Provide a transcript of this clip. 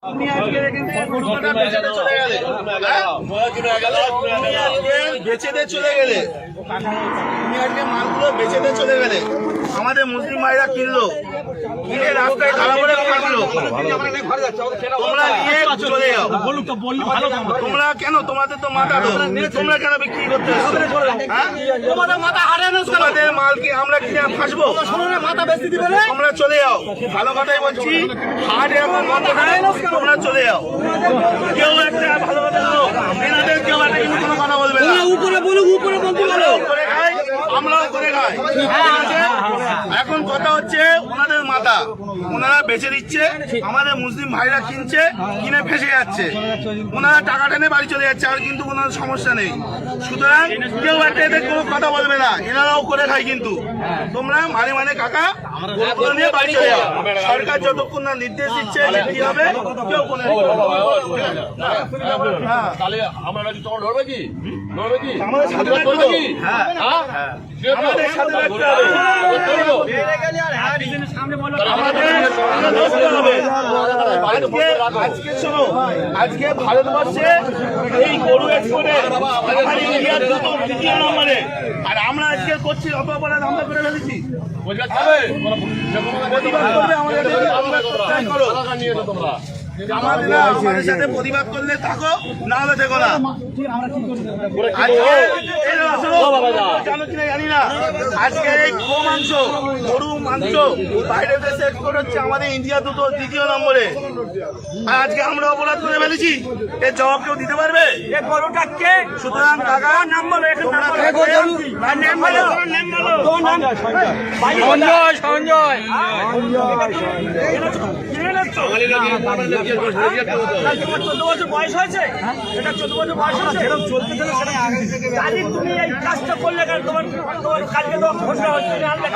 আপনি আজকে বেচে দিয়ে চলে গেলে তুমি আজকে মালগুলো বেচে দিয়ে চলে গেলে আমাদের মুসলিম ভাইরা কিনলো, কিনে রাস্তায় খারাপ করে রাখলো, তোমরা নিয়ে চলে যাও। তোমরা কেন, তোমাদের তো মাথা, তোমরা কেন বিক্রি করতে তোমাদের মাথা হারানো, তোমাদের মালকে আমরা কিনে ফাঁসবো, মাথা বেশি দিবে, তোমরা চলে যাও। ভালো কথাই বলছি, হাট এখন বন্ধ করে তোমরা চলে যাও। কেউ একটা ভালো কথা বলো, এনাদের কেউ একটা কিন্তু কোনো কথা বলবে না। উপরে বলুক, উপরে বলতে পারো, করে খাই, আমরাও করে খাই। এখন কথা হচ্ছে ওনাদের মাথা ওনারা বেচে দিচ্ছে, আমাদের মুসলিম ভাইরা কিনছে, কিনে ফেসে যাচ্ছে, ওনারা টাকা টেনে বাড়ি চলে যাচ্ছে, আর কিন্তু কোনো সমস্যা নেই। সুতরাং কেউ একটা এদের কোনো কথা বলবে না, এনারাও করে খায়। কিন্তু তোমরা মানে কাকা নিয়ে বাড়ি চলে যাও। সরকার যতক্ষণ না নির্দেশ দিচ্ছে কি হবে, কেউ কোনো আমাদের সাথে আজকে ভারতবর্ষে এই গরু এক্সপোর্টে ইন্ডিয়ার দ্বিতীয় নম্বরে, আর আমরা আজকে করছি অপরাধ আমরা করে ফেলেছি। আমাদের সাথে প্রতিবাদ করলে থাকো, না হলে দেখো না। জানো কিনা জানি না, আজকে এই গো মাংস, গরু মাংস বাইরের দেশে এক্সপোর্ট হচ্ছে, আমাদের ইন্ডিয়া দ্বিতীয় নম্বরে। আর আজকে আমরা অপরাধ করে ফেলেছি, এর জবাব কেউ দিতে পারবে? সুতরাং টাকা নাম বলো, সঞ্জয় বয়স হয়েছে, এটা 14 বছর বয়স হয়েছে, তুমি এই কাজটা করলে কেন? তোমার কাজকে তো ঘোষণা হচ্ছে, আমরা